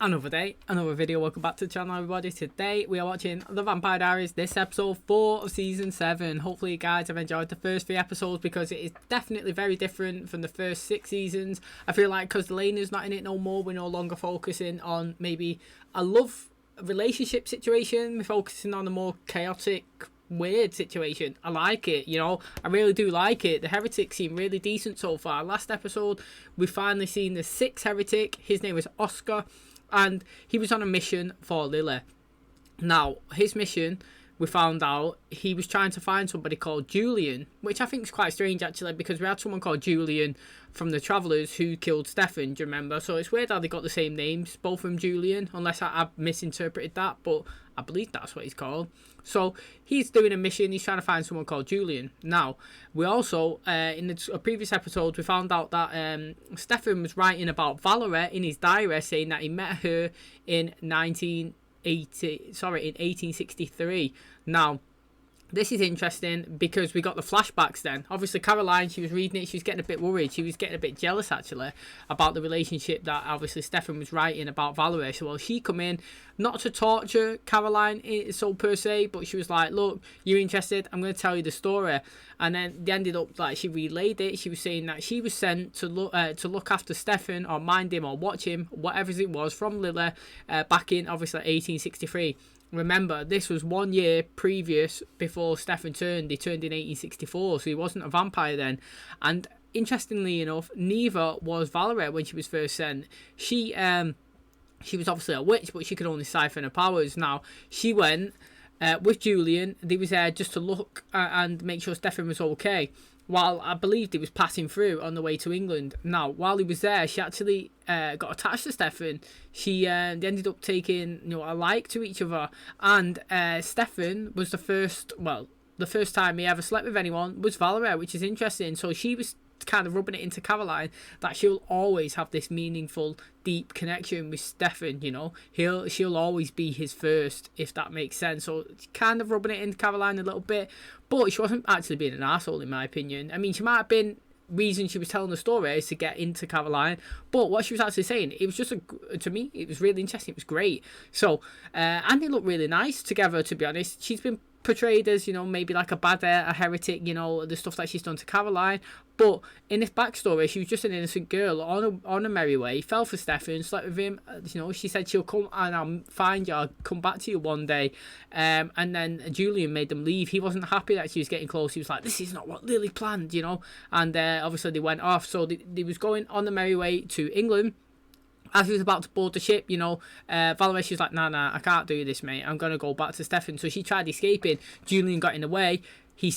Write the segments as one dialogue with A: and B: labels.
A: Another day, another video. Welcome back to the channel, everybody. Today we are watching The Vampire Diaries. This episode 4 of season 7. Hopefully you guys have enjoyed the first 3 episodes, because it is definitely very different from the first 6 seasons. I feel like because Elena's not in it no more, we're no longer focusing on maybe a love relationship situation. We're focusing on a more chaotic, weird situation. I like it, you know, I really do like it. The heretics seem really decent so far. Last episode we finally seen the 6th heretic. His name is Oscar, and he was on a mission for Lily. Now, his mission, we found out, he was trying to find somebody called Julian, which I think is quite strange actually, because we had someone called Julian from the Travellers who killed Stefan, do you remember? So it's weird how they got the same names, both from Julian, unless I've misinterpreted that, but I believe that's what he's called. So he's doing a mission, he's trying to find someone called Julian. Now, we also, in a previous episode, we found out that Stefan was writing about Valerie in his diary, saying that he met her in 1863. Now, this is interesting because we got the flashbacks then. Obviously, Caroline, she was reading it, she was getting a bit worried. She was getting a bit jealous, actually, about the relationship that, obviously, Stefan was writing about Valerie. So, well, she come in, not to torture Caroline, so per se, but she was like, look, you're interested, I'm going to tell you the story. And then they ended up, like, she relayed it. She was saying that she was sent to look after Stefan, or mind him, or watch him, whatever it was, from Lily, back in, obviously, 1863. Remember, this was 1 year previous before Stefan turned. He turned in 1864, so he wasn't a vampire then. And interestingly enough, neither was Valerie when she was first sent. She was obviously a witch, but she could only siphon her powers. Now, she went with Julian. They was there just to look and make sure Stefan was okay, while I believed he was passing through on the way to England. Now, while he was there, she actually got attached to Stefan. They ended up taking, you know, a like to each other. And Stefan was the first time he ever slept with anyone was Valerie, which is interesting. So she was kind of rubbing it into Caroline that she'll always have this meaningful, deep connection with Stefan, you know. She'll always be his first, if that makes sense. So kind of rubbing it into Caroline a little bit, but she wasn't actually being an asshole, in my opinion. I mean, she might have been reason she was telling the story is to get into Caroline, but what she was actually saying, it was just to me, it was really interesting. It was great. So and they look really nice together, to be honest. She's been portrayed as, you know, maybe like a heretic, you know, the stuff that she's done to Caroline, but in this backstory, she was just an innocent girl on a merry way, fell for Stefan, slept with him, you know. She said she'll come and I'll find you, I'll come back to you one day, and then Julian made them leave. He wasn't happy that she was getting close. He was like, this is not what Lily planned, you know. And obviously they went off, so they was going on the merry way to England. As he was about to board the ship, you know, Valerie, she was like, nah, I can't do this, mate. I'm going to go back to Stefan. So she tried escaping. Julian got in the way. He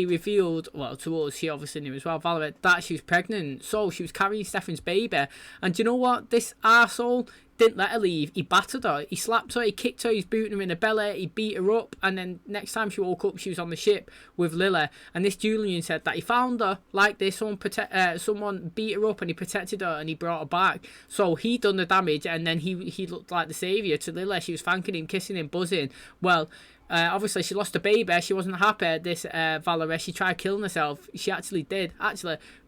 A: revealed, well, to us, she obviously knew as well, Valerie, that she was pregnant. So she was carrying Stefan's baby. And do you know what? This arsehole didn't let her leave. He battered her. He slapped her. He kicked her. He's booting her in the belly. He beat her up. And then next time she woke up, she was on the ship with Lily. And this Julian said that he found her like this. Someone beat her up and he protected her and he brought her back. So he done the damage, and then he looked like the saviour to Lily. She was thanking him, kissing him, buzzing. Well, obviously she lost a baby. She wasn't happy. This Valerie, she tried killing herself. She actually did.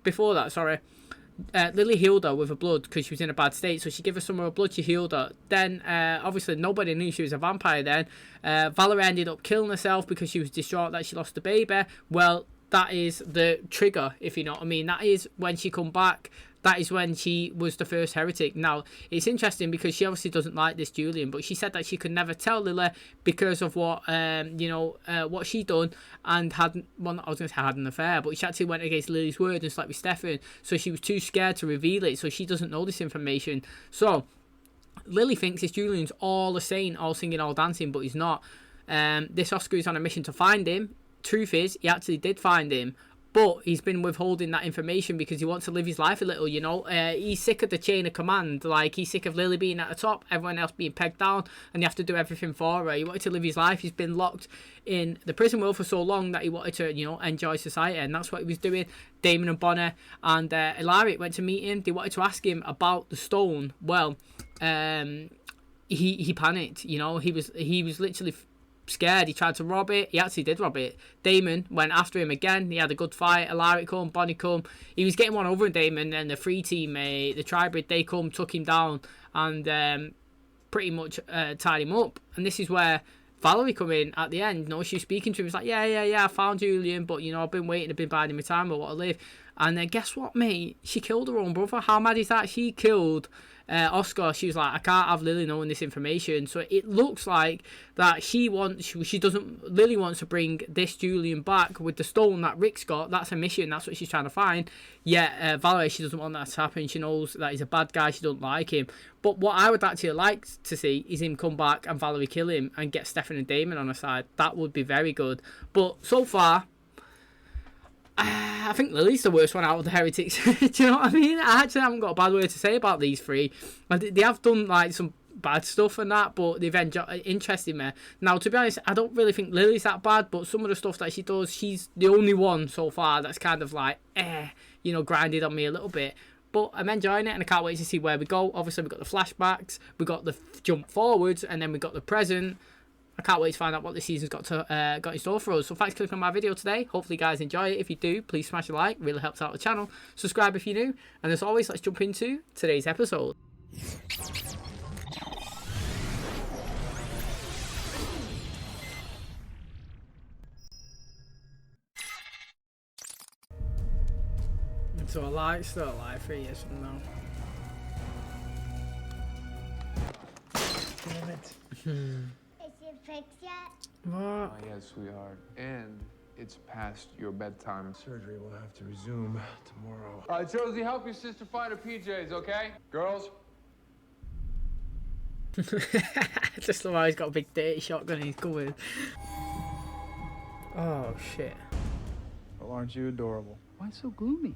A: Before that, sorry. Lily healed her with her blood because she was in a bad state, so she gave her some of her blood, she healed her. Then obviously nobody knew she was a vampire then. Valerie ended up killing herself because she was distraught that she lost the baby. Well, that is the trigger, if you know what I mean. That is when she come back. That is when she was the first heretic. Now, it's interesting because she obviously doesn't like this Julian, but she said that she could never tell Lily because of what, what she done, and had, well, I was going to say had an affair, but she actually went against Lily's word and slept with Stefan, so she was too scared to reveal it, so she doesn't know this information. So, Lily thinks this Julian's all a saint, all singing, all dancing, but he's not. This Oscar is on a mission to find him. Truth is, he actually did find him, but he's been withholding that information because he wants to live his life a little, you know. He's sick of the chain of command. Like, he's sick of Lily being at the top, everyone else being pegged down, and you have to do everything for her. He wanted to live his life. He's been locked in the prison world for so long that he wanted to, you know, enjoy society, and that's what he was doing. Damon and Bonner and Hilary went to meet him. They wanted to ask him about the stone. Well, he panicked, you know. He was literally scared. He tried to rob it. He actually did rob it. Damon went after him again. He had a good fight. Hilary come, Bonnie come. He was getting one over Damon, and the free team, the Tribrid, they come, took him down, and pretty much tied him up. And this is where Valerie come in at the end. You know, she's speaking to him. He's like, yeah, I found Julian, but, you know, I've been waiting, I've been biding my time, I want to live. And then guess what, mate? She killed her own brother. How mad is that? She killed Oscar. She was like, I can't have Lily knowing this information. So it looks like that Lily wants to bring this Julian back with the stone that Rick's got. That's a mission. That's what she's trying to find. Yet Valerie, she doesn't want that to happen. She knows that he's a bad guy. She doesn't like him. But what I would actually like to see is him come back and Valerie kill him and get Stefan and Damon on her side. That would be very good. But so far, I think Lily's the worst one out of the heretics. Do you know what I mean? I actually haven't got a bad word to say about these three. They have done like some bad stuff and that, but they've interested me. Now, to be honest, I don't really think Lily's that bad, but some of the stuff that she does, she's the only one so far that's kind of like, you know, grinded on me a little bit. But I'm enjoying it, and I can't wait to see where we go. Obviously, we've got the flashbacks, we got the jump forwards, and then we got the present. I can't wait to find out what this season's got in store for us. So thanks for clicking on my video today. Hopefully you guys enjoy it. If you do, please smash a like. It really helps out the channel. Subscribe if you're new. And as always, let's jump into today's episode. So a lie, still a lie, 3 years from now.
B: Damn it.
C: Is it fixed yet?
A: What?
B: Yes, sweetheart. And it's past your bedtime. Surgery will have to resume tomorrow. All right, Josie, help your sister find her PJs, okay? Girls?
A: Just the way he's got a big dirty shotgun and he's coming. Oh, shit.
D: Well, aren't you adorable?
E: Why so gloomy?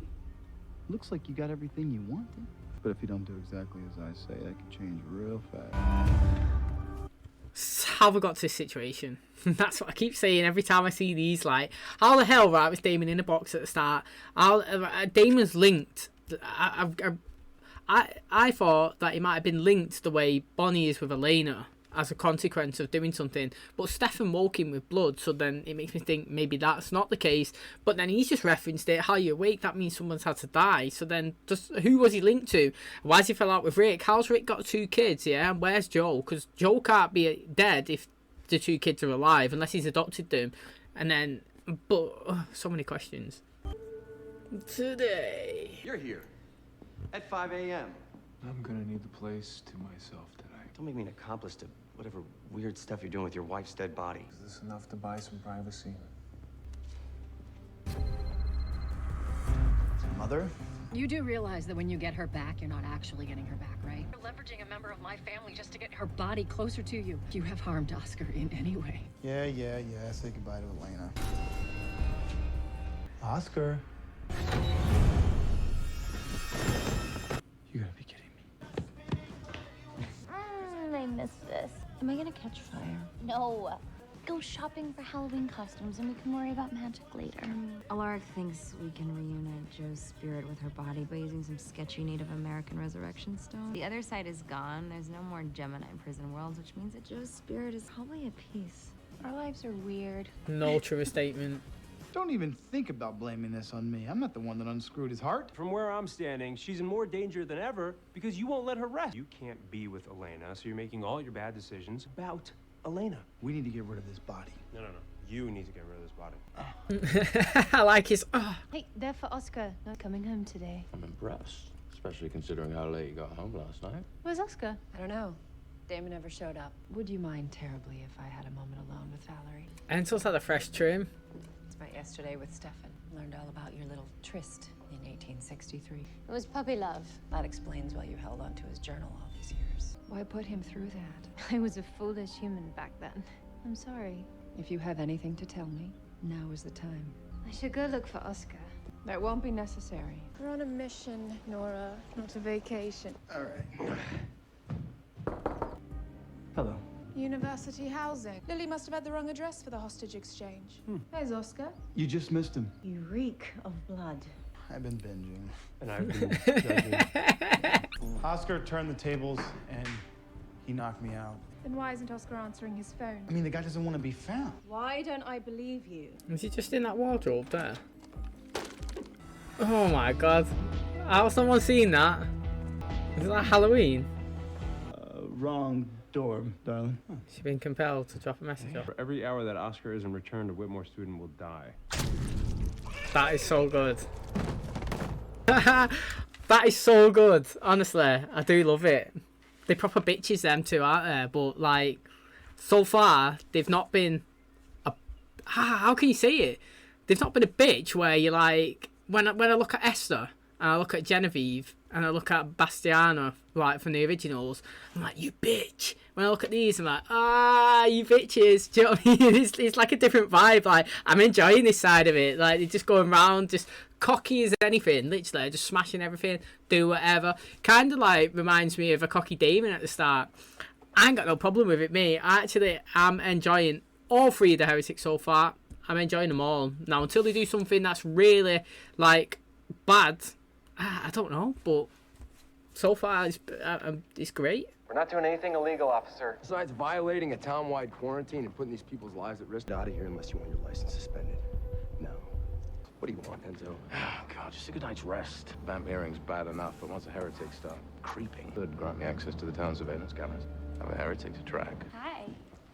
E: Looks like you got everything you wanted.
D: But if you don't do exactly as I say, that can change real fast.
A: How have we got to this situation? That's what I keep saying every time I see these. Like, how the hell, right, was Damon in a box at the start? Damon's linked. I thought that he might have been linked the way Bonnie is with Elena as a consequence of doing something. But Stefan woke him with blood, so then it makes me think maybe that's not the case. But then he's just referenced it. How you awake, that means someone's had to die. So then, just who was he linked to? Why has he fell out with Rick? How's Rick got 2 kids, yeah? And where's Joe? Because Joe can't be dead if the 2 kids are alive, unless he's adopted them. And then, but, so many questions. Today.
F: You're here at 5 a.m.
B: I'm gonna need the place to myself today.
F: Don't make me an accomplice to whatever weird stuff you're doing with your wife's dead body.
B: Is this enough to buy some privacy?
D: Mother?
G: You do realize that when you get her back, you're not actually getting her back, right? You're leveraging a member of my family just to get her body closer to you. You have harmed Oscar in any way.
D: Yeah. Say goodbye to Elena. Oscar? You gotta be kidding me.
C: I missed this. Am I gonna catch fire? No. Go shopping for Halloween costumes and we can worry about magic later.
H: Alaric thinks we can reunite Joe's spirit with her body by using some sketchy Native American resurrection stone. The other side is gone. There's no more Gemini prison worlds, which means that Joe's spirit is probably at peace.
C: Our lives are weird.
A: No true statement.
D: Don't even think about blaming this on me. I'm not the one that unscrewed his heart.
I: From where I'm standing, she's in more danger than ever because you won't let her rest. You can't be with Elena, so you're making all your bad decisions about Elena.
D: We need to get rid of this body.
I: No. You need to get rid of this body.
A: I like his.
C: Hey, they're for Oscar. Not coming home today.
J: I'm impressed, especially considering how late you got home last night.
C: Where's Oscar?
G: I don't know. Damon never showed up. Would you mind terribly if I had a moment alone with Valerie?
A: Enzo's had a fresh trim.
G: Spent yesterday with Stefan. Learned all about your little tryst in 1863.
C: It was puppy love.
G: That explains why you held on to his journal all these years. Why put him through that?
C: I was a foolish human back then. I'm sorry.
G: If you have anything to tell me, now is the time.
C: I should go look for Oscar.
G: That won't be necessary.
K: We're on a mission, Nora, not a vacation.
D: All right. Hello.
K: University housing. Lily must have had the wrong address for the hostage exchange. There's Oscar.
D: You just missed him.
H: You reek of blood.
D: I've been binging.
I: And I've been judging.
D: Oscar turned the tables and he knocked me out.
K: Then why isn't Oscar answering his phone?
D: I mean, the guy doesn't want to be found.
H: Why don't I believe you?
A: Is he just in that wardrobe there? Oh my god. How's someone seen that? Is that Halloween?
D: Wrong door, darling.
A: She's been compelled to drop a message off.
I: For every hour that Oscar isn't returned, a Whitmore student will die.
A: That is so good. That is so good. Honestly, I do love it. They proper bitches them too, aren't they? But like, so far they've not been a. How can you say it? They've not been a bitch where you're like, when I look at Esther and I look at Genevieve and I look at Bastiana, like from the originals, I'm like, you bitch. When I look at these, I'm like, you bitches. Do you know what I mean? It's like a different vibe. Like, I'm enjoying this side of it. Like, they're just going around, just cocky as anything, literally, just smashing everything, do whatever. Kind of like reminds me of a cocky Damon at the start. I ain't got no problem with it, me. I'm enjoying all three of the heretics so far. I'm enjoying them all. Now, until they do something that's really, like, bad, I don't know, but so far it's great.
F: We're not doing anything illegal, officer.
L: Besides violating a town-wide quarantine and putting these people's lives at risk. Get out of here unless you want your license suspended. No. What do you want, Enzo?
J: God, just a good night's rest. Vampiring's bad enough, but once the heretics start creeping, could grant me access to the town surveillance cameras. Have a heretic to track.
C: Hi.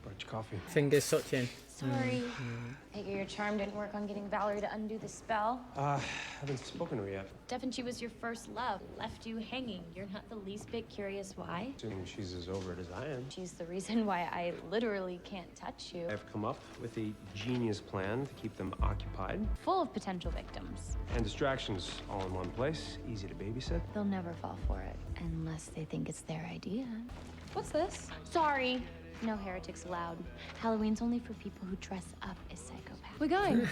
I: Brought you coffee.
A: Fingers touching.
C: Sorry. Figure your charm didn't work on getting Valerie to undo the spell.
I: Haven't spoken to her yet.
C: Devin, she was your first love. Left you hanging. You're not the least bit curious why?
I: Assuming she's as over it as I am.
C: She's the reason why I literally can't touch you.
I: I've come up with a genius plan to keep them occupied.
C: Full of potential victims.
I: And distractions all in one place. Easy to babysit.
C: They'll never fall for it. Unless they think it's their idea. What's this? Sorry. No heretics allowed. Halloween's only for people who dress up as psychopaths. We're going.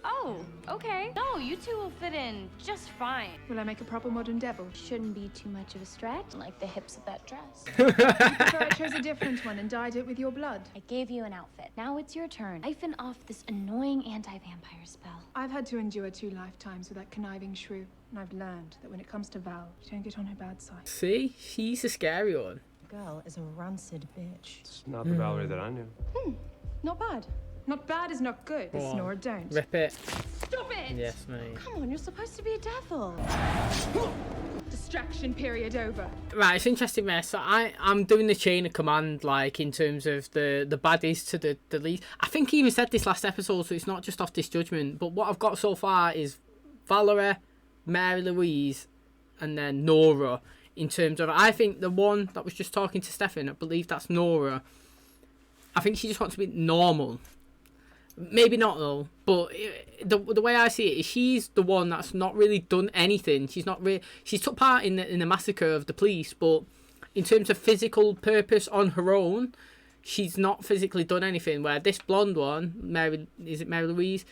C: Oh, okay. No, you two will fit in just fine.
K: Will I make a proper modern devil?
C: Shouldn't be too much of a stretch, like the hips of that dress.
K: So I chose a different one and dyed it with your blood.
C: I gave you an outfit. Now it's your turn. Siphon off this annoying anti-vampire spell.
K: I've had to endure 2 lifetimes with that conniving shrew, and I've learned that when it comes to Val, you don't get on her bad side.
A: See? She's a scary one.
M: Girl is a rancid bitch.
I: It's not the Valerie that I knew.
K: Not bad. Not bad is not good.
A: Go on.
K: Snore, don't.
A: Rip it.
K: Stop it!
A: Yes, mate.
M: Come on, you're supposed to be a devil.
K: Distraction period over.
A: Right, it's interesting, mate. So I'm doing the chain of command, like, in terms of the baddies to the lead. I think he even said this last episode, so it's not just off this judgment. But what I've got so far is Valerie, Mary Louise, and then Nora. In terms of, I think the one that was just talking to Stefan, I believe that's Nora. I think she just wants to be normal. Maybe not though, but the way I see it is she's the one that's not really done anything. She's not really. She's took part in the massacre of the police, but in terms of physical purpose on her own, she's not physically done anything. Where this blonde one, Mary Louise,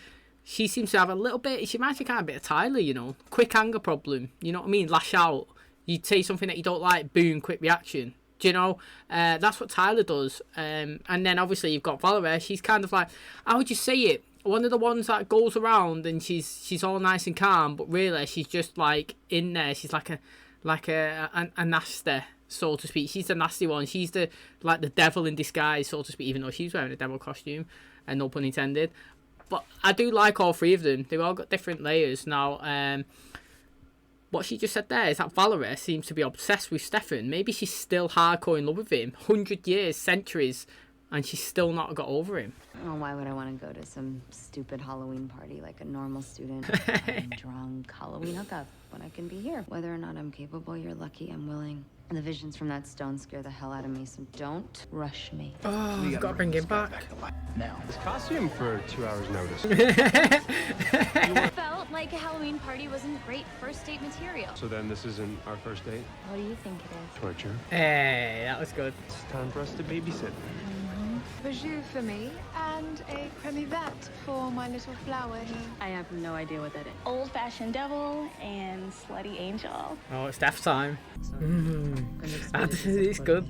A: she seems to have a little bit. She reminds me kind of a bit of Tyler, you know, quick anger problem. You know what I mean? Lash out. You'd say something that you don't like, boom, quick reaction. Do you know? That's what Tyler does. And then obviously you've got Valerie. She's kind of like, how would you say it? One of the ones that goes around and she's all nice and calm, but really she's just like in there. She's like a nasty, so to speak. She's the nasty one. She's the devil in disguise, so to speak. Even though she's wearing a devil costume, and no pun intended. But I do like all three of them. They've all got different layers now. What she just said there is that Valerie seems to be obsessed with Stefan. Maybe she's still hardcore in love with him. 100 years, centuries, and she's still not got over him.
H: Oh, why would I want to go to some stupid Halloween party like a normal student? I'm drunk, Halloween hookup, when I can be here. Whether or not I'm capable, you're lucky I'm willing. And the visions from that stone scare the hell out of me, so don't rush me.
A: Oh, I've got to bring him back.
D: Now.
I: This costume for 2 hours notice.
C: Felt like a Halloween party wasn't great first date material.
I: So then this isn't our first date?
C: What do you think it is?
I: Torture.
A: Hey, that was good.
I: It's time for us to babysit.
K: Bijou for me, and a cremivette for my little flower here.
M: I have no idea what that is.
C: Old-fashioned devil and slutty angel.
A: Oh, it's death time. It's good.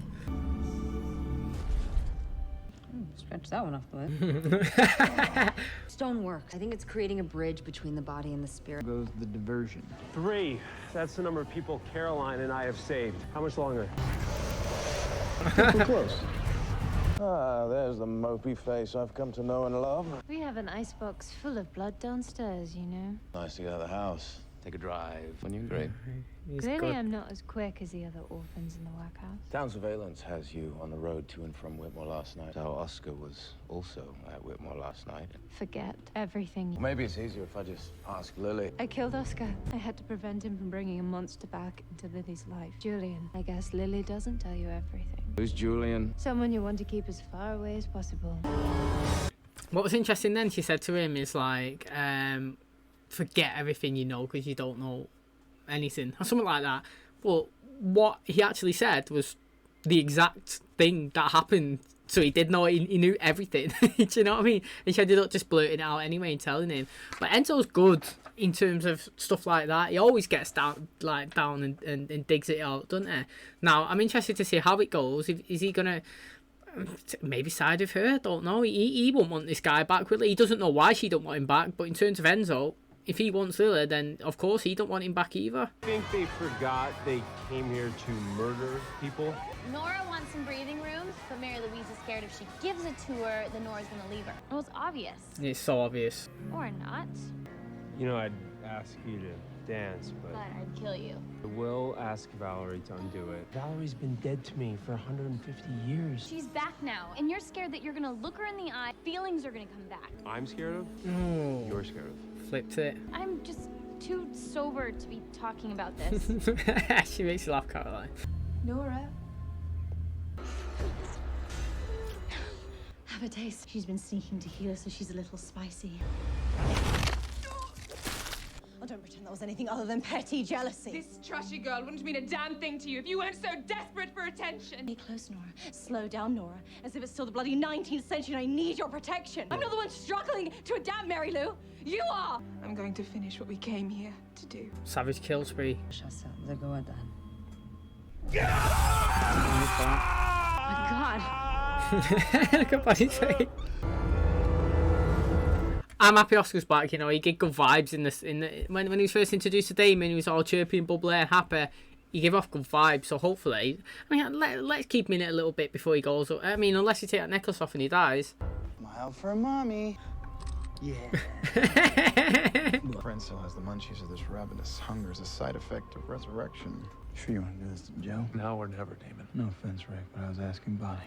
H: Stretch that one off the list. Stone works. I think it's creating a bridge between the body and the spirit.
D: Goes the diversion.
I: 3. That's the number of people Caroline and I have saved. How much longer?
D: We're close.
J: Ah, there's the mopey face I've come to know and love.
C: We have an icebox full of blood downstairs, you know.
J: Nice to get out of the house. Take a drive when you agree.
A: He's
C: Clearly,
A: good.
C: I'm not as quick as the other orphans in the workhouse.
J: Town surveillance has you on the road to and from Whitmore last night. So Oscar was also at Whitmore last night.
C: Forget everything.
J: Maybe it's easier if I just ask Lily.
C: I killed Oscar. I had to prevent him from bringing a monster back into Lily's life. Julian, I guess Lily doesn't tell you everything.
J: Who's Julian?
C: Someone you want to keep as far away as possible.
A: What was interesting then, she said to him, is like, forget everything you know because you don't know anything or something like that. But what he actually said was the exact thing that happened. So he did know, he knew everything. Do you know what I mean? And she ended up just blurting it out anyway and telling him. But Enzo's good in terms of stuff like that. He always gets down and digs it out, doesn't he? Now, I'm interested to see how it goes. Is he going to maybe side with her? I don't know. He won't want this guy back, will he? He doesn't know why she don't want him back. But in terms of Enzo, if he wants Lily, then of course he don't want him back either.
I: I think they forgot they came here to murder people.
C: Nora wants some breathing room, but Mary Louise is scared if she gives it to her, then Nora's gonna leave her. Well, it's obvious.
A: It's so obvious.
C: Or not.
I: You know, I'd ask you to dance, but
C: I'd kill you.
I: I will ask Valerie to undo it. Valerie's been dead to me for 150 years.
C: She's back now, and you're scared that you're gonna look her in the eye, feelings are gonna come back.
I: I'm scared of?
A: Oh.
I: You're scared of?
A: Flipped it.
C: I'm just too sober to be talking about this.
A: She makes you laugh, Caroline.
K: Nora.
M: Have a taste. She's been sneaking tequila, so she's a little spicy. Oh, don't pretend that was anything other than petty jealousy.
K: This trashy girl wouldn't mean a damn thing to you if you weren't so desperate for attention.
M: Be close, Nora. Slow down, Nora. As if it's still the bloody 19th century and I need your protection. I'm not the one struggling to adapt, Mary Lou. You are!
K: I'm going to finish what we came here to do.
A: Savage kill spree.
C: Oh my god.
A: Look at what he's saying. I'm happy Oscar's back. You know, he gave good vibes in this. When he was first introduced to Damon, he was all chirpy and bubbly and happy. He gave off good vibes. So hopefully, I mean, let's keep him in it a little bit before he goes. I mean, unless you take that necklace off and he dies.
D: Smile for mommy. Yeah. Friend still has the munchies, so this ravenous hunger is a side effect of resurrection. Sure you want to do this to Joe?
B: Now or never, Damon.
D: No offense, Rick, but I was asking Bonnie.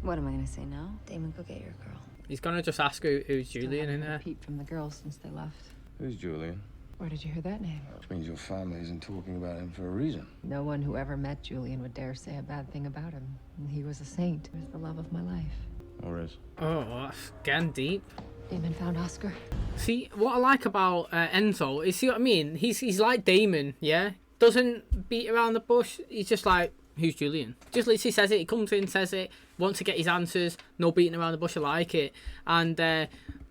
H: What am I gonna say now? Damon, go get your girl.
A: He's gonna just ask who's Julian in there.
G: Peep from the girls since they left.
J: Who's Julian?
G: Where did you hear that name?
J: Which means your family isn't talking about him for a reason.
G: No one who ever met Julian would dare say a bad thing about him. He was a saint. He was the love of my life.
J: Or is?
A: Oh, that's getting deep.
G: Damon found Oscar.
A: See, what I like about Enzo is, see what I mean? He's like Damon, yeah? Doesn't beat around the bush. He's just like, who's Julian? Just literally says it. He comes in, says it, wants to get his answers. No beating around the bush. I like it. And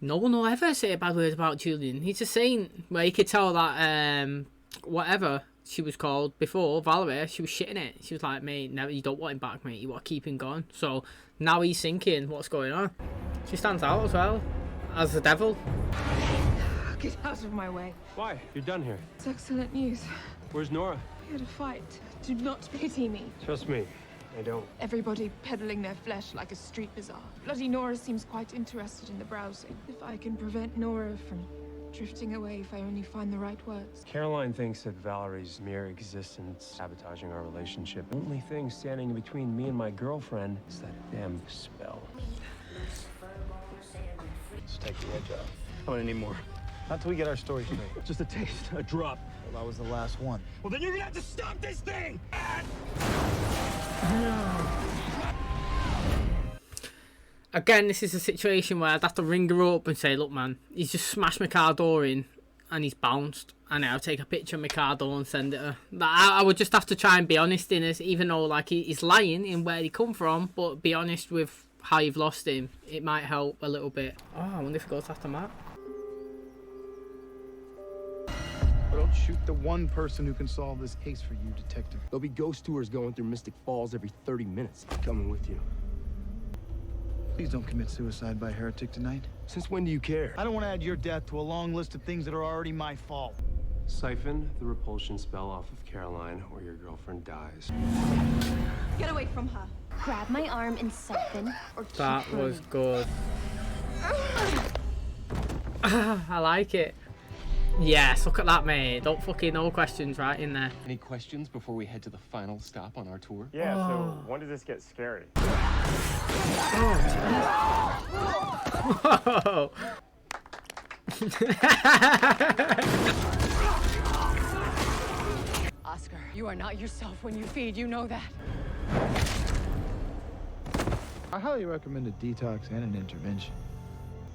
A: no one will ever say a bad word about Julian. He's a saint. Where you could tell that whatever she was called before, Valerie, she was shitting it. She was like, mate, no, you don't want him back, mate. You want to keep him gone. So now he's thinking what's going on. She stands out as well as the devil.
K: Get out of my way.
I: Why? You're done here.
K: It's excellent news.
I: Where's Nora?
K: We had a fight. Do not pity me.
I: Trust me, I don't.
K: Everybody peddling their flesh like a street bazaar. Bloody Nora seems quite interested in the browsing. If I can prevent Nora from drifting away, if I only find the right words.
I: Caroline thinks that Valerie's mere existence sabotaging our relationship. The only thing standing in between me and my girlfriend is that damn spell.
D: Let's take the edge off. I'm gonna need more. Not till we get our story straight.
I: Just a taste, a drop.
D: Well, that was the last one.
I: Well, then you're gonna have to stop this thing!
A: Again, this is a situation where I'd have to ring her up and say, look, man, he's just smashed my car door in and he's bounced. And I'll take a picture of my car door and send it her. I would just have to try and be honest in this, even though like he's lying in where he come from, but be honest with how you've lost him. It might help a little bit. Oh, I wonder if it goes after Matt.
D: Don't shoot the one person who can solve this case for you, detective.
L: There'll be ghost tours going through Mystic Falls every 30 minutes. Coming with you.
D: Please don't commit suicide by heretic tonight.
L: Since when do you care?
D: I don't want to add your death to a long list of things that are already my fault.
I: Siphon the repulsion spell off of Caroline or your girlfriend dies.
M: Get away from her.
C: Grab my arm and siphon, or keep
A: That
C: her.
A: was good. I like it. Yes, look at that, mate. Don't fucking no questions right in there.
L: Any questions before we head to the final stop on our tour?
I: Yeah, so when does this get scary?
A: Whoa.
G: Oscar, you are not yourself when you feed. You know that.
D: I highly recommend a detox and an intervention.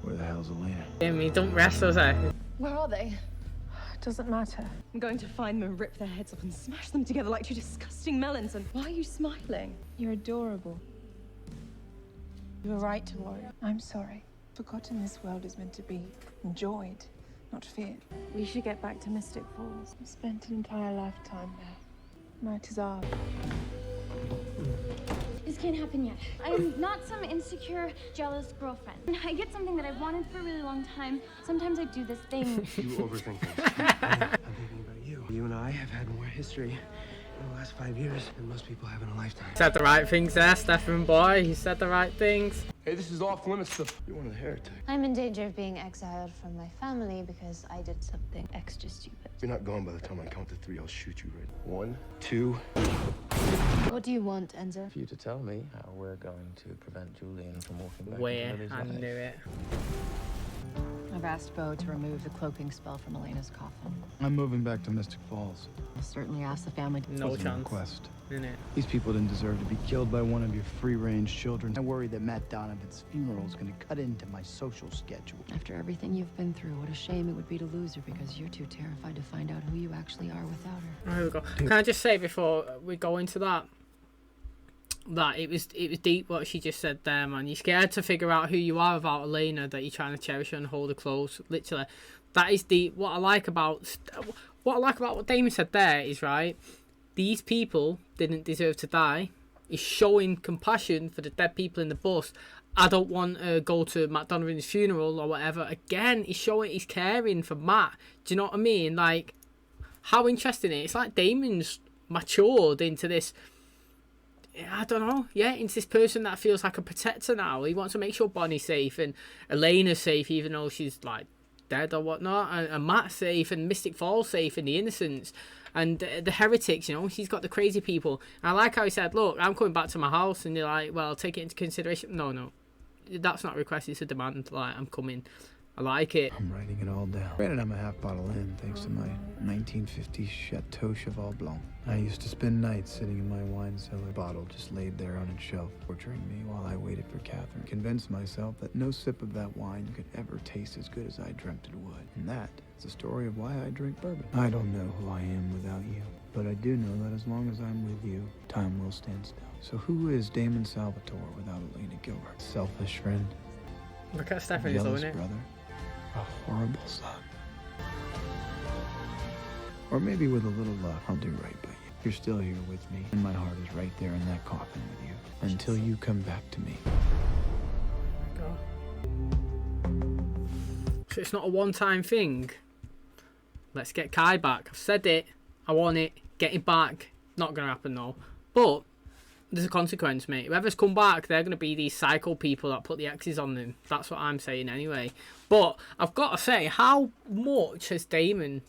D: Where the hell's Elena?
A: Jamie, don't rest us, eh?
K: Where are they? Doesn't matter.
M: I'm going to find them and rip their heads off and smash them together like two disgusting melons. And why are you smiling?
K: You're adorable. You were right to worry. I'm sorry. Forgotten this world is meant to be enjoyed, not feared. We should get back to Mystic Falls. I spent an entire lifetime there. Night is ours.
C: This can't happen yet. I'm not some insecure, jealous girlfriend. I get something that I've wanted for a really long time. Sometimes I do this thing.
F: You overthink things. I'm thinking about you. You and I have had more history in the last 5 years than most people have in a lifetime.
A: Said the right things there, Stephen boy. He said the right things.
L: Hey, this is off-limits stuff. You're one of the heretics.
C: I'm in danger of being exiled from my family because I did something extra stupid.
L: You're not going by the time I count to 3. I'll shoot you right. 1, 2.
C: What do you want, Enzo?
N: For you to tell me how we're going to prevent Julian from walking back
A: Where?
N: into Lily's
A: I
N: life.
A: knew it.
G: I've asked Bo to remove the cloaking spell from Elena's coffin.
D: I'm moving back to Mystic Falls.
G: I'll certainly ask the family.
A: No
D: Wasn't a
A: chance.
D: request.
A: In it.
D: These people didn't deserve to be killed by one of your free-range children. I worry that Matt Donovan's funeral is going to cut into my social schedule.
G: After everything you've been through, what a shame it would be to lose her because you're too terrified to find out who you actually are without her.
A: Oh, here we go. Can I just say before we go into that it was deep what she just said there, man. You're scared to figure out who you are without Elena, that you're trying to cherish her and hold her close. Literally, that is deep. What I like about what Damon said there is right. These people didn't deserve to die. He's showing compassion for the dead people in the bus. I don't want to go to Matt Donovan's funeral or whatever. Again, he's showing he's caring for Matt. Do you know what I mean? Like, how interesting it is. It's like Damon's matured into this, I don't know, yeah, into this person that feels like a protector now. He wants to make sure Bonnie's safe and Elena's safe, even though she's like dead or whatnot, and Matt's safe and Mystic Falls safe and the innocents and the heretics, you know. He's got the crazy people. And I like how he said, look, I'm coming back to my house, and you're like, well, take it into consideration. No, that's not a request, it's a demand. Like, I'm coming. I like it.
D: I'm writing it all down. Granted, I'm a half bottle in, thanks to my 1950s Chateau Cheval Blanc. I used to spend nights sitting in my wine cellar, bottle just laid there on its shelf, torturing me while I waited for Catherine. Convinced myself that no sip of that wine could ever taste as good as I dreamt it would. And that is the story of why I drink bourbon. I don't know who I am without you, but I do know that as long as I'm with you, time will stand still. So who is Damon Salvatore without Elena Gilbert? Selfish friend?
A: Look at Stephanie
D: Jealous
A: doing it.
D: brother? A horrible son? Or maybe with a little luck, I'll do right by you. You're still here with me, and my heart is right there in that coffin with you, until you come back to me.
A: So it's not a one-time thing. Let's get Kai back. I've said it. I want it. Get him back. Not going to happen, though. But there's a consequence, mate. Whoever's come back, they're going to be these psycho people that put the X's on them. That's what I'm saying anyway. But I've got to say, how much has Damon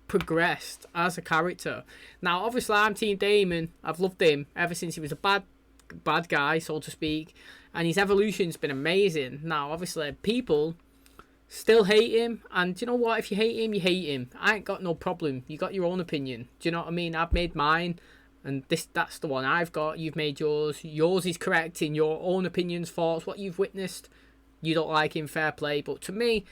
A: progressed as a character? Now, obviously, I'm Team Damon. I've loved him ever since he was a bad guy, so to speak. And his evolution's been amazing. Now, obviously, people still hate him. And do you know what? If you hate him, you hate him. I ain't got no problem. You got your own opinion. Do you know what I mean? I've made mine. And that's the one I've got. You've made yours. Yours is correct in your own opinions, thoughts, what you've witnessed. You don't like him, fair play. But to me,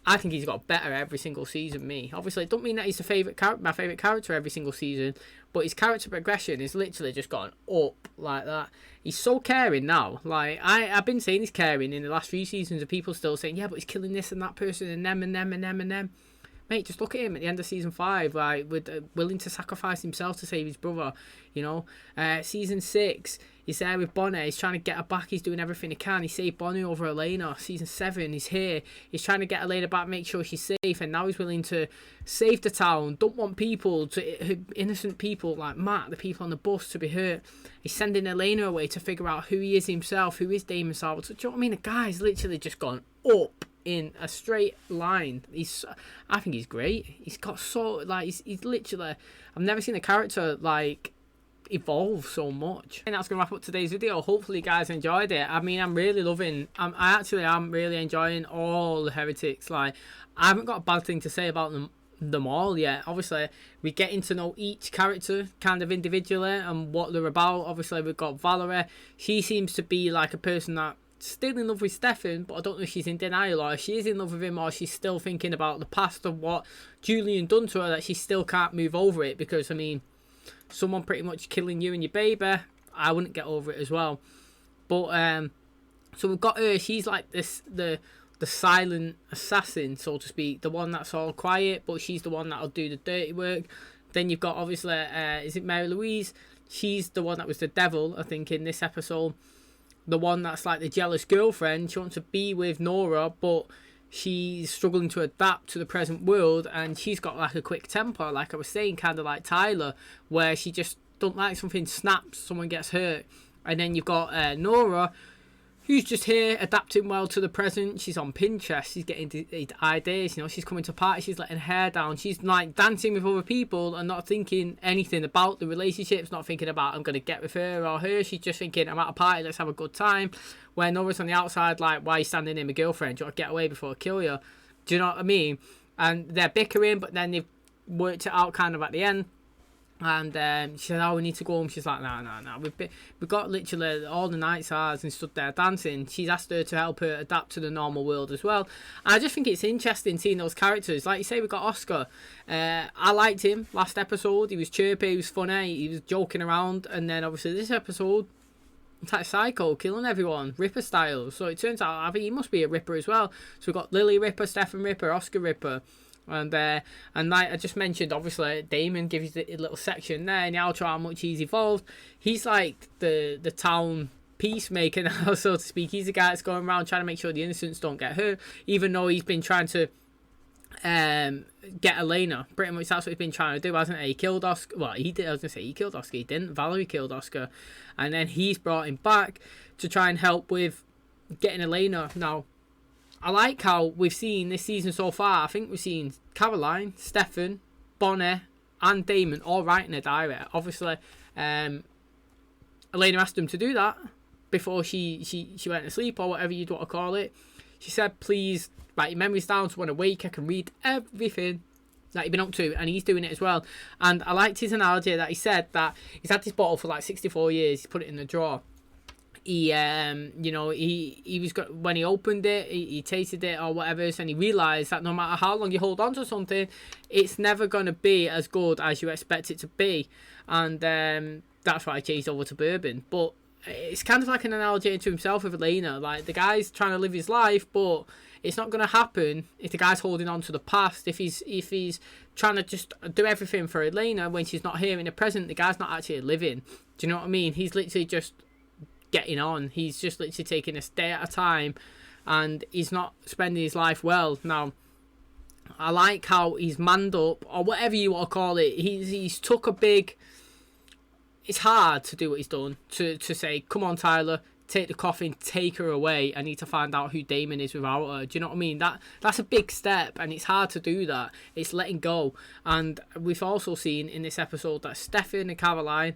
A: I think he's got better every single season. Me, obviously, it don't mean that he's my favourite character every single season. But his character progression is literally just gone up like that. He's so caring now. Like, I've been saying he's caring in the last few seasons, of people still saying, yeah, but he's killing this and that person and them and them and them and them. Mate, just look at him at the end of season 5, like, with willing to sacrifice himself to save his brother. You know, season 6, he's there with Bonnie. He's trying to get her back. He's doing everything he can. He saved Bonnie over Elena. Season 7, he's here. He's trying to get Elena back, make sure she's safe. And now he's willing to save the town. Don't want people innocent people like Matt, the people on the bus, to be hurt. He's sending Elena away to figure out who he is himself, who is Damon Salvatore. Do you know what I mean? The guy's literally just gone up in a straight line. I think he's great. He's got so, like, he's literally, I've never seen a character like evolve so much. And that's gonna wrap up today's video. Hopefully you guys enjoyed it. I mean, I'm really loving, I am really enjoying all the heretics. Like, I haven't got a bad thing to say about them all yet. Obviously we're getting to know each character kind of individually and what they're about. Obviously we've got Valerie. She seems to be like a person that's still in love with Stefan, but I don't know if she's in denial or if she is in love with him, or she's still thinking about the past of what Julian done to her, that she still can't move over it. Because I mean, someone pretty much killing you and your baby, I wouldn't get over it as well. But so we've got her. She's like this, the silent assassin, so to speak, the one that's all quiet, but she's the one that'll do the dirty work. Then you've got obviously is it Mary Louise? She's the one that was the devil, I think, in this episode. The one that's like the jealous girlfriend. She wants to be with Nora, but she's struggling to adapt to the present world, and she's got like a quick temper, like I was saying, kind of like Tyler, where she just don't like something, snaps, someone gets hurt. And then you've got Nora, who's just here adapting well to the present. She's on Pinterest, she's getting ideas, you know, she's coming to parties, she's letting her hair down, she's like dancing with other people and not thinking anything about the relationships, not thinking about I'm going to get with her or her. She's just thinking, I'm at a party, let's have a good time. Where Nora's on the outside, like, why are you standing in my girlfriend? Do you want to get away before I kill you? Do you know what I mean? And they're bickering, but then they've worked it out kind of at the end. And she said, oh, we need to go home. She's like, no. We've got literally all the night stars and stood there dancing. She's asked her to help her adapt to the normal world as well. And I just think it's interesting seeing those characters. Like you say, we got Oscar. I liked him last episode. He was chirpy, he was funny, he was joking around. And then obviously this episode, it's like Psycho, killing everyone, Ripper style. So it turns out, I think he must be a Ripper as well. So we've got Lily Ripper, Stefan Ripper, Oscar Ripper. And like I just mentioned, obviously Damon gives you the little section there in the outro how much he's evolved. He's like the town peacemaker now, so to speak. He's the guy that's going around trying to make sure the innocents don't get hurt, even though he's been trying to get Elena. Pretty much that's what he's been trying to do, hasn't he? He killed Oscar. Well, he did. I was gonna say he killed Oscar. He didn't. Valerie killed Oscar, and then he's brought him back to try and help with getting Elena. Now, I like how we've seen this season so far. I think we've seen Caroline, Stefan, Bonnie, and Damon all writing a diary. Obviously, Elena asked them to do that before she went to sleep, or whatever you'd want to call it. She said, please write your memories down so when I wake I can read everything that you've been up to, and he's doing it as well. And I liked his analogy that he said that he's had this bottle for like 64 years. He's put it in the drawer. He you know, he was got, when he opened it, he tasted it or whatever, and he realized that no matter how long you hold on to something, it's never going to be as good as you expect it to be. And that's why I changed over to bourbon. But it's kind of like an analogy to himself with Elena. Like, the guy's trying to live his life, but it's not going to happen if the guy's holding on to the past. If he's trying to just do everything for Elena when she's not here in the present, the guy's not actually living. Do you know what I mean? He's literally just getting on. He's just literally taking a day at a time, and he's not spending his life well. Now, I like how he's manned up, or whatever you want to call it. He's took a big... It's hard to do what he's done, to say, come on Tyler, take the coffin, take her away. I need to find out who Damon is without her. Do you know what I mean? That's a big step, and it's hard to do that. It's letting go. And we've also seen in this episode that Stefan and Caroline,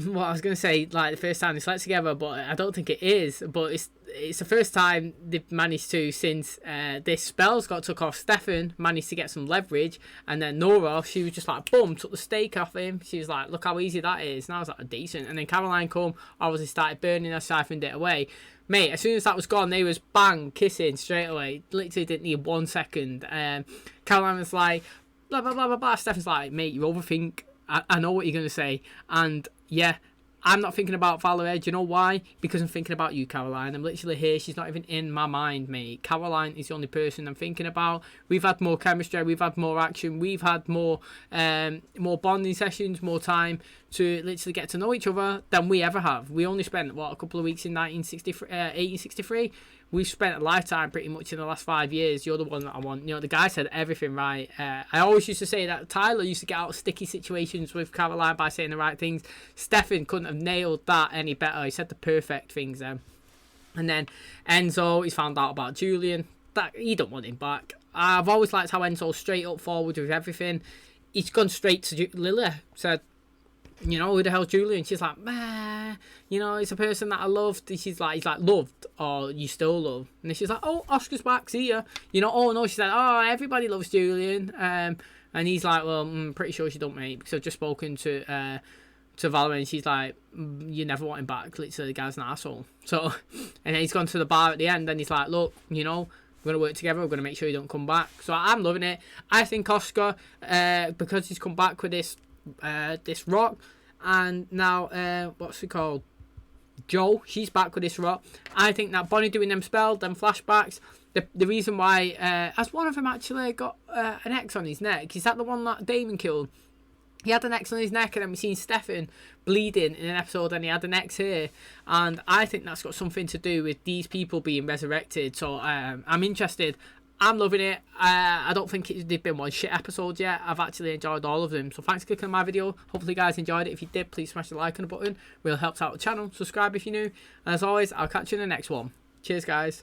A: well, I was going to say, like, the first time they slept together, but I don't think it is. But it's the first time they've managed to, since this spell's got took off, Stefan managed to get some leverage. And then Nora, she was just like, boom, took the stake off him. She was like, look how easy that is. And I was like, decent. And then Caroline come, obviously started burning her, siphoned it away. Mate, as soon as that was gone, they was bang, kissing straight away. Literally didn't need 1 second. Caroline was like, blah, blah, blah, blah, blah. Stefan's like, mate, you overthink. I know what you're going to say. And yeah, I'm not thinking about Valerie. Do you know why? Because I'm thinking about you, Caroline. I'm literally here. She's not even in my mind, mate. Caroline is the only person I'm thinking about. We've had more chemistry. We've had more action. We've had more bonding sessions, more time to literally get to know each other than we ever have. We only spent, what, a couple of weeks in 1863? We've spent a lifetime pretty much in the last 5 years. You're the one that I want. You know, the guy said everything right. I always used to say that Tyler used to get out of sticky situations with Caroline by saying the right things. Stefan couldn't have nailed that any better. He said the perfect things then. And then Enzo, he's found out about Julian, that he don't want him back. I've always liked how Enzo's straight up forward with everything. He's gone straight to Lily, said, you know, who the hell's Julian? She's like, meh, you know, it's a person that I loved. He's like, loved, or you still love? And then she's like, oh, Oscar's back, see ya. You know, oh no, she said, oh, everybody loves Julian. And he's like, well, I'm pretty sure she don't, mate, because I've just spoken to Valerie, and she's like, you never want him back, literally, the guy's an asshole. So, and then he's gone to the bar at the end, and he's like, look, you know, we're going to work together, we're going to make sure you don't come back. So I'm loving it. I think Oscar, because he's come back with this rock, and now, what's it called? Joe, she's back with this rock. I think that Bonnie doing them spells, them flashbacks, the reason why, has one of them actually got an X on his neck? Is that the one that Damon killed? He had an X on his neck, and then we seen Stefan bleeding in an episode, and he had an X here. And I think that's got something to do with these people being resurrected. So I'm interested. I'm loving it. I don't think they've been one shit episode yet. I've actually enjoyed all of them. So thanks for clicking on my video. Hopefully you guys enjoyed it. If you did, please smash the like on the button. Really helps out the channel. Subscribe if you're new. And as always, I'll catch you in the next one. Cheers, guys.